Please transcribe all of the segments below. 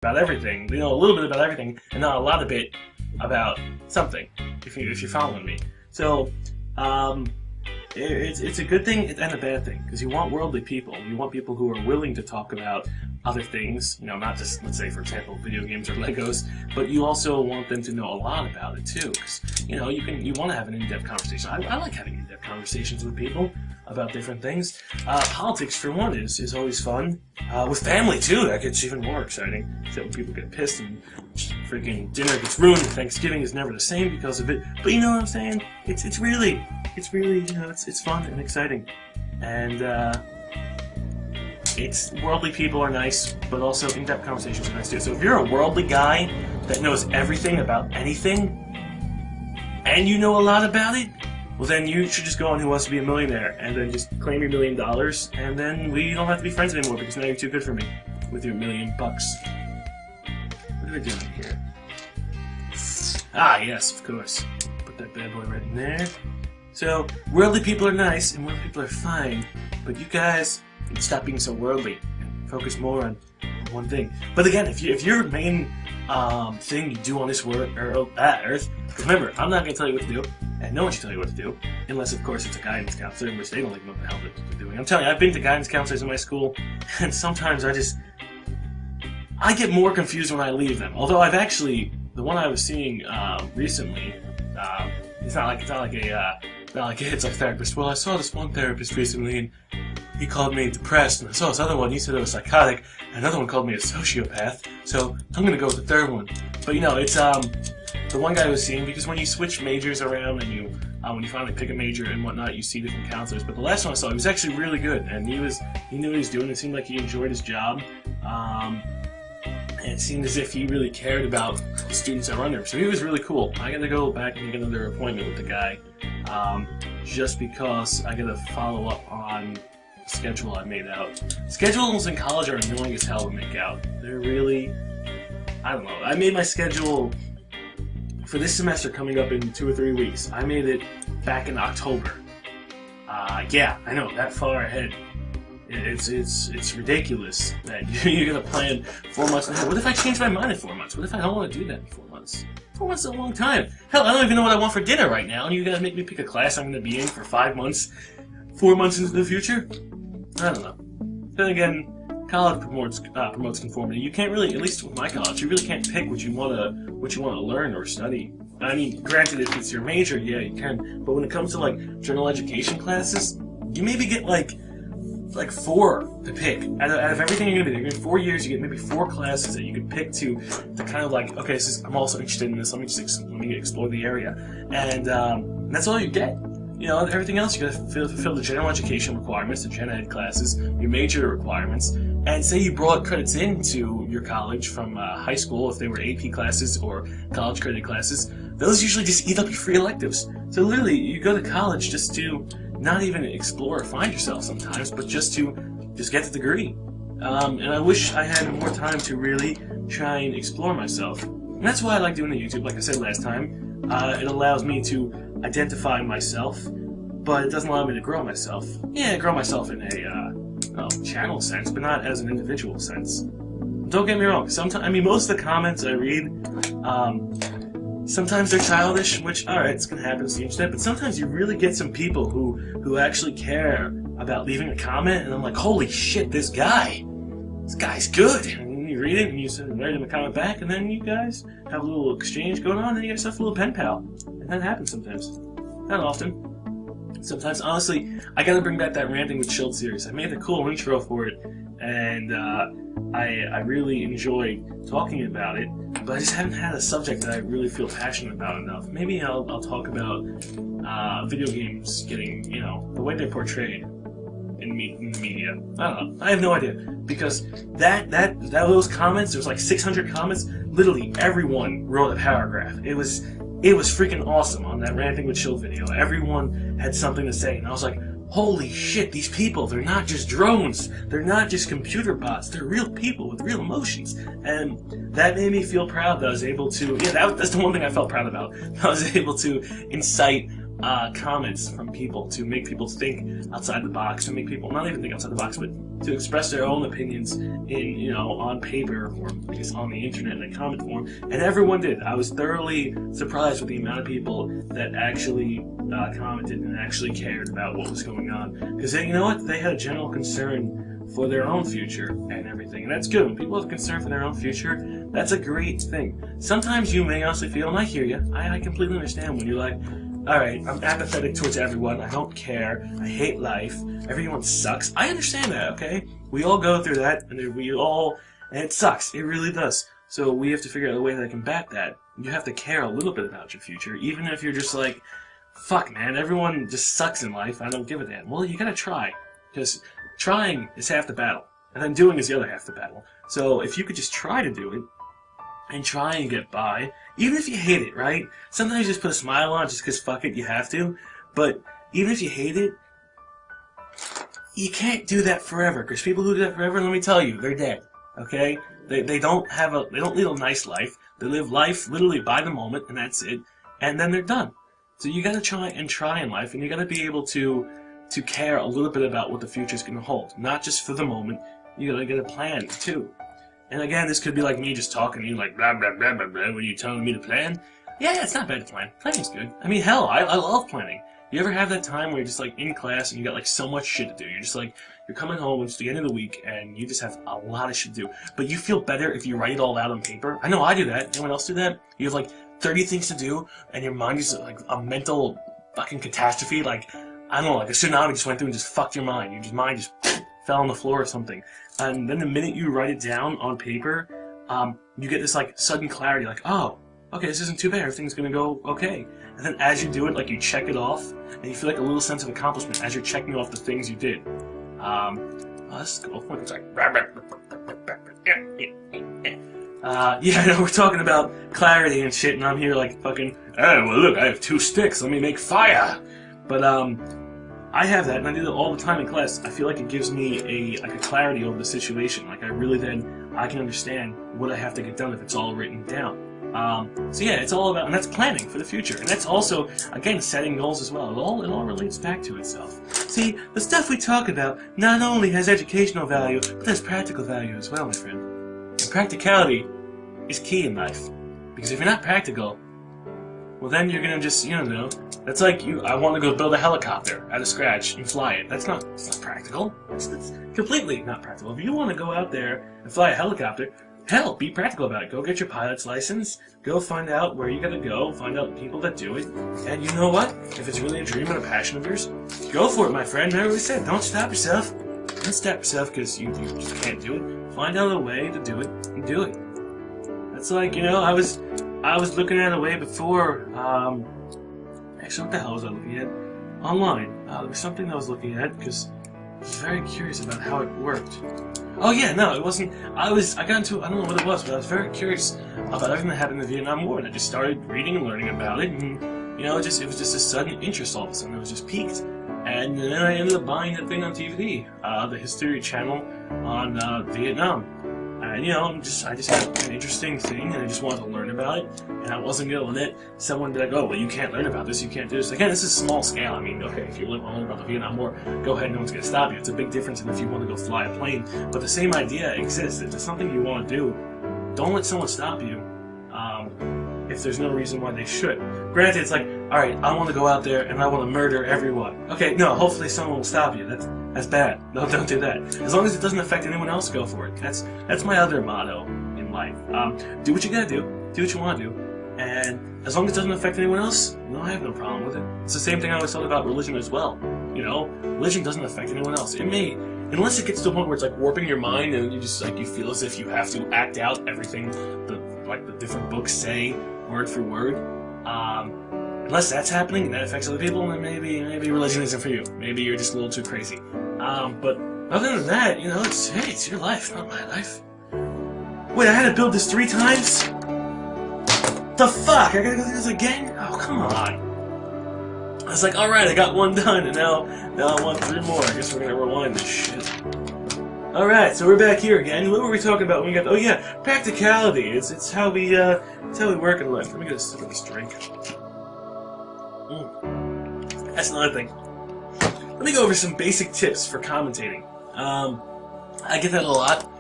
about everything. They know a little bit about everything, and not a lot of it about something. If you're following me, so it's a good thing and a bad thing, because you want worldly people. You want people who are willing to talk about other things, you know, not just, let's say, for example, video games or Legos, but you also want them to know a lot about it too, because, you know, you want to have an in-depth conversation. I like having in-depth conversations with people about different things. Politics, for one, is always fun. With family, too, that gets even more exciting. Except when people get pissed and freaking dinner gets ruined, and Thanksgiving is never the same because of it. But you know what I'm saying? It's really, you know, it's fun and exciting. And, worldly people are nice, but also in-depth conversations are nice too. So if you're a worldly guy that knows everything about anything, and you know a lot about it, well then you should just go on Who Wants to Be a Millionaire, and then just claim your $1 million, and then we don't have to be friends anymore, because now you're too good for me, with your $1 million. What are we doing here? Ah, yes, of course. Put that bad boy right in there. So, worldly people are nice, and worldly people are fine, but you guys and stop being so worldly and focus more on one thing. But again, if your main thing you do on this earth, remember, I'm not going to tell you what to do, and no one should tell you what to do, unless of course it's a guidance counselor, in which they don't even know what the hell they're doing. I'm telling you, I've been to guidance counselors in my school, and sometimes I get more confused when I leave them. Although I've actually, the one I was seeing recently, it's like therapist. Well, I saw this one therapist recently, and he called me depressed, and I saw this other one, he said I was psychotic, and another one called me a sociopath, so I'm gonna go with the third one. But you know, it's the one guy I was seeing, because when you switch majors around and you when you finally pick a major and whatnot, you see different counselors. But the last one I saw, he was actually really good, and he knew what he was doing. It seemed like he enjoyed his job, and it seemed as if he really cared about the students that were under him. So he was really cool. I gotta go back and get another appointment with the guy, just because I gotta follow up on schedule I made out. Schedules in college are annoying as hell to make out. They're really, I don't know. I made my schedule for this semester coming up in 2 or 3 weeks. I made it back in October. Yeah, I know, that far ahead. It's ridiculous that you're gonna plan 4 months ahead. What if I change my mind in 4 months? What if I don't want to do that in 4 months? 4 months is a long time. Hell, I don't even know what I want for dinner right now, and you guys make me pick a class I'm gonna be in for 5 months, 4 months into the future? I don't know. Then again, college promotes conformity. You can't really, at least with my college, you really can't pick what you wanna learn or study. I mean, granted, if it's your major, yeah, you can. But when it comes to like general education classes, you maybe get like 4 to pick. Out of everything you're gonna do, in 4 years, you get maybe 4 classes that you can pick to kind of like, okay, I'm also interested in this. Let me explore the area, and that's all you get. You know, everything else, you gotta fulfill the general education requirements, the gen ed classes, your major requirements, and say you brought credits into your college from high school, if they were AP classes or college credit classes, those usually just eat up your free electives. So literally, you go to college just to not even explore or find yourself sometimes, but just get the degree. And I wish I had more time to really try and explore myself. And that's why I like doing the YouTube, like I said last time. It allows me to identify myself, but it doesn't allow me to grow myself. Yeah, grow myself in a channel sense, but not as an individual sense. Don't get me wrong. Sometimes, I mean, most of the comments I read, sometimes they're childish, which, alright, it's gonna happen to the internet, but sometimes you really get some people who actually care about leaving a comment, and I'm like, holy shit, this guy's good. And you read it, and you write him a comment back, and then you guys have a little exchange going on, and you get yourself a little pen pal. And that happens sometimes. Not often. Sometimes, honestly, I gotta bring back that Ranting with Shield series. I made a cool intro for it, and I really enjoy talking about it, but I just haven't had a subject that I really feel passionate about enough. Maybe I'll talk about video games getting, you know, the way they're portrayed in the media. I don't know. I have no idea, because those comments, there was like 600 comments. Literally everyone wrote a paragraph. It was freaking awesome on that Ranting with Shield video. Everyone had something to say, and I was like, holy shit, these people, they're not just drones. They're not just computer bots. They're real people with real emotions. And that made me feel proud that I was able to, yeah, that's the one thing I felt proud about. I was able to incite comments from people to make people think outside the box, to make people not even think outside the box, but to express their own opinions in, on paper or I guess on the internet in a comment form, and everyone did. I was thoroughly surprised with the amount of people that actually commented and actually cared about what was going on, because you know what, they had a general concern for their own future and everything, and that's good. When people have concern for their own future, that's a great thing. Sometimes you may honestly feel, and I hear you, I completely understand when you're like, alright, I'm apathetic towards everyone, I don't care, I hate life, everyone sucks. I understand that, okay? We all go through that, and it sucks, it really does. So we have to figure out a way that I can combat that. You have to care a little bit about your future, even if you're just like, fuck man, everyone just sucks in life, I don't give a damn. Well, you gotta try, because trying is half the battle, and then doing is the other half the battle. So if you could just try to do it, and try and get by, even if you hate it, right? Sometimes you just put a smile on just because fuck it, you have to. But even if you hate it, you can't do that forever, because people who do that forever, let me tell you, they're dead, okay? They don't lead a nice life. They live life literally by the moment, and that's it, and then they're done. So you gotta try in life, and you gotta be able to care a little bit about what the future's gonna hold. Not just for the moment, you gotta get a plan, too. And again, this could be like me just talking to you like blah blah blah blah blah when you're telling me to plan. Yeah, it's not bad to plan. Planning's good. I mean, hell, I love planning. You ever have that time where you're just like in class and you got like so much shit to do? You're just like, you're coming home, it's the end of the week, and you just have a lot of shit to do. But you feel better if you write it all out on paper. I know I do that. Anyone else do that? You have like 30 things to do, and your mind is like a mental fucking catastrophe. Like, I don't know, like a tsunami just went through and just fucked your mind. Your mind just fell on the floor or something. And then the minute you write it down on paper, you get this like sudden clarity, like, oh, okay, this isn't too bad, everything's gonna go okay. And then as you do it, like you check it off, and you feel like a little sense of accomplishment as you're checking off the things you did. Let's go. It's like, yeah, I know we're talking about clarity and shit, and I'm here like fucking, oh, well look, I have 2 sticks, let me make fire. But I have that, and I do that all the time in class. I feel like it gives me a clarity over the situation. Like I can understand what I have to get done if it's all written down. So yeah, it's all about, and that's planning for the future, and that's also, again, setting goals as well. It all relates back to itself. See, the stuff we talk about not only has educational value, but has practical value as well, my friend. And practicality is key in life, because if you're not practical, well then you're gonna just, that's like I want to go build a helicopter out of scratch and fly it. It's not practical. It's completely not practical. If you want to go out there and fly a helicopter, hell, be practical about it. Go get your pilot's license. Go find out where you gotta go. Find out people that do it. And you know what? If it's really a dream and a passion of yours, go for it, my friend. Remember what we said. Don't stop yourself. Don't stop yourself because you just can't do it. Find out a way to do it and do it. That's like, I was looking at a way before, actually, what the hell was I looking at? Online. There was something I was looking at because I was very curious about how it worked. Oh yeah, no, it wasn't. I got into, I don't know what it was, but I was very curious about everything that happened in the Vietnam War, and I just started reading and learning about it, and, it was just a sudden interest all of a sudden. It was just peaked. And then I ended up buying that thing on DVD, the History Channel on Vietnam. And I just had an interesting thing, and I just wanted to learn about it, and I wasn't gonna let someone be like, oh, well, you can't learn about this, you can't do this. Again, this is small scale. I mean, okay, if you want to learn about the Vietnam War, go ahead, no one's gonna stop you. It's a big difference than if you want to go fly a plane. But the same idea exists. If it's something you want to do, don't let someone stop you. If there's no reason why they should. Granted, it's like, alright, I want to go out there and I want to murder everyone. Okay, no, hopefully someone will stop you. That's bad. No, don't do that. As long as it doesn't affect anyone else, go for it. That's my other motto in life. Do what you gotta do. Do what you want to do. And as long as it doesn't affect anyone else, I have no problem with it. It's the same thing I always thought about religion as well. Religion doesn't affect anyone else. It may, unless it gets to a point where it's like warping your mind and you just like, you feel as if you have to act out everything the different books say, word for word. Unless that's happening and that affects other people, then maybe religion isn't for you. Maybe you're just a little too crazy. But other than that, it's your life, not my life. Wait, I had to build this 3 times? The fuck? I gotta go through this again? Oh, come on. I was like, alright, I got 1 done, and now I want 3 more. I guess we're gonna rewind this shit. Alright, so we're back here again. What were we talking about when we got... Oh yeah, practicality. It's how we work in life. Let me get a sip of this drink. That's another thing. Let me go over some basic tips for commentating. I get that a lot.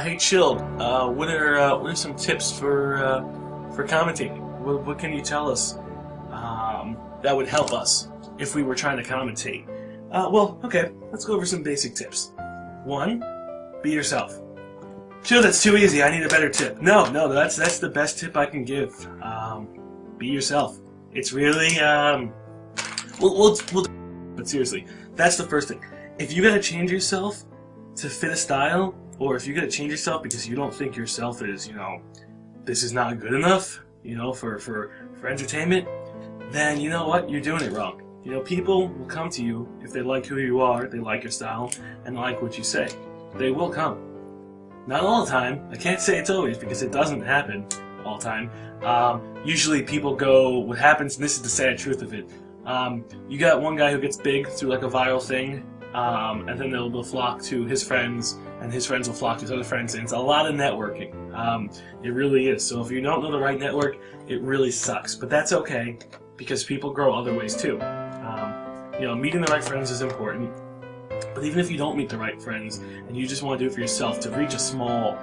Hey, Chilled, what are some tips for commentating? What can you tell us that would help us if we were trying to commentate? Well, okay, let's go over some basic tips. 1, be yourself. Chill, that's too easy. I need a better tip. No, that's the best tip I can give. Be yourself. It's really but seriously, that's the first thing. If you gotta change yourself to fit a style, or if you gotta change yourself because you don't think yourself is, this is not good enough, for entertainment, then you know what? You're doing it wrong. People will come to you if they like who you are, they like your style, and like what you say. They will come. Not all the time. I can't say it's always because it doesn't happen all the time. Usually people go, what happens, and this is the sad truth of it, you got one guy who gets big through like a viral thing, and then they'll flock to his friends, and his friends will flock to his other friends, and it's a lot of networking. It really is. So if you don't know the right network, it really sucks. But that's okay, because people grow other ways too. Meeting the right friends is important. But even if you don't meet the right friends, and you just want to do it for yourself, to reach a small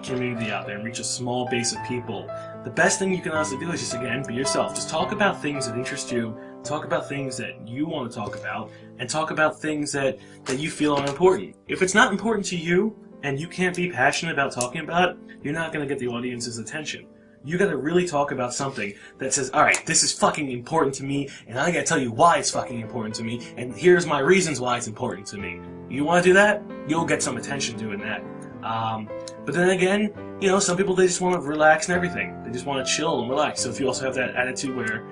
community out there and reach a small base of people, the best thing you can honestly do is just, again, be yourself. Just talk about things that interest you, talk about things that you want to talk about, and talk about things that you feel are important. If it's not important to you, and you can't be passionate about talking about it, you're not going to get the audience's attention. You gotta really talk about something that says, alright, this is fucking important to me, and I gotta tell you why it's fucking important to me, and here's my reasons why it's important to me. You wanna do that? You'll get some attention doing that. But then again, some people, they just wanna relax and everything. They just wanna chill and relax. So if you also have that attitude where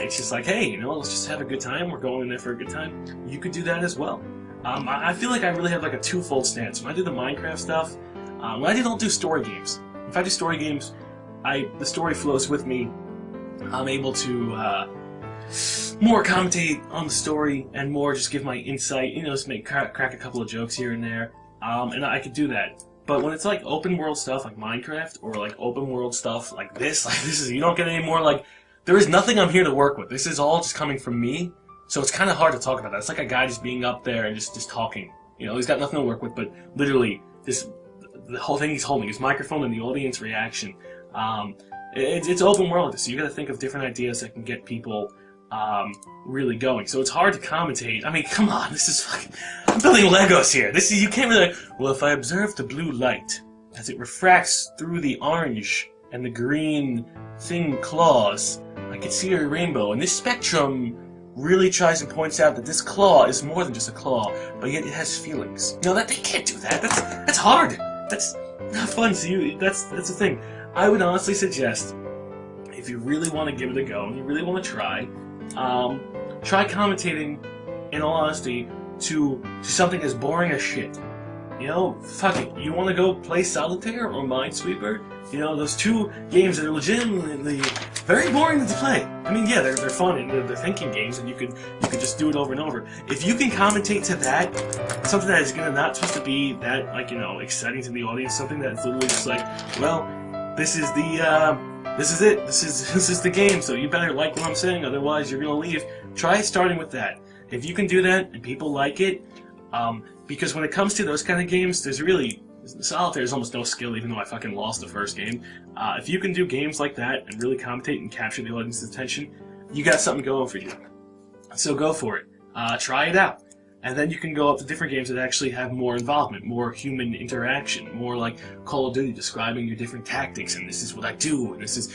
it's just like, hey, let's just have a good time, we're going in there for a good time, you could do that as well. I feel like I really have like a twofold stance. When I do the Minecraft stuff, when I don't do story games. If I do story games, the story flows with me. I'm able to more commentate on the story and more just give my insight, just crack a couple of jokes here and there, and I could do that. But when it's like open world stuff like Minecraft, or like open world stuff like this is, you don't get any more like, there is nothing I'm here to work with. This is all just coming from me, so it's kind of hard to talk about that. It's like a guy just being up there and just talking. He's got nothing to work with, but literally the whole thing he's holding, his microphone and the audience reaction. It's open world, so you got to think of different ideas that can get people really going. So it's hard to commentate. I mean, come on, this is fucking, I'm building Legos here. You can't really, well, if I observe the blue light as it refracts through the orange and the green thin claws, I can see a rainbow. And this spectrum really tries and points out that this claw is more than just a claw, but yet it has feelings. They can't do that. That's hard. That's not fun. So that's the thing. I would honestly suggest, if you really want to give it a go, and you really want to try commentating, in all honesty, to something as boring as shit. Fuck it. You want to go play Solitaire or Minesweeper? Those two games that are legitimately very boring to play. I mean, yeah, they're fun and they're thinking games, and you could just do it over and over. If you can commentate to that, something that is not supposed to be that, exciting to the audience, something that's literally just like, well, this is it. This is the game. So you better like what I'm saying, otherwise you're gonna leave. Try starting with that. If you can do that and people like it, because when it comes to those kind of games, Solitaire is almost no skill, even though I fucking lost the first game. If you can do games like that and really commentate and capture the audience's attention, you got something going for you. So go for it. Try it out. And then you can go up to different games that actually have more involvement, more human interaction, more like Call of Duty, describing your different tactics, and this is what I do, and this is,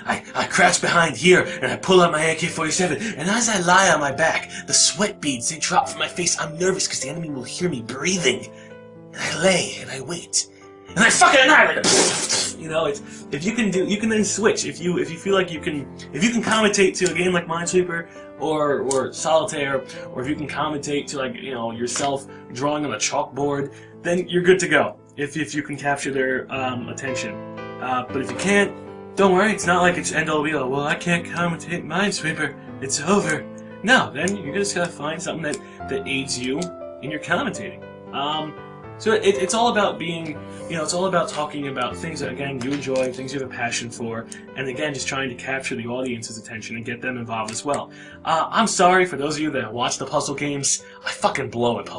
I crouch behind here, and I pull out my AK-47, and as I lie on my back, the sweat beads, they drop from my face. I'm nervous because the enemy will hear me breathing. And I lay, and I wait, and I fucking annihilate him! If you can then switch. If you feel like if you can commentate to a game like Minesweeper, or Solitaire, or if you can commentate to yourself drawing on a chalkboard, then you're good to go. If you can capture their attention. But if you can't, don't worry. It's not like it's end all be all. Well, I can't commentate Minesweeper. It's over. No, then you're just gotta find something that aids you in your commentating. So it's all about being, it's all about talking about things that, again, you enjoy, things you have a passion for, and again, just trying to capture the audience's attention and get them involved as well. I'm sorry for those of you that watch the puzzle games. I fucking blow at puzzle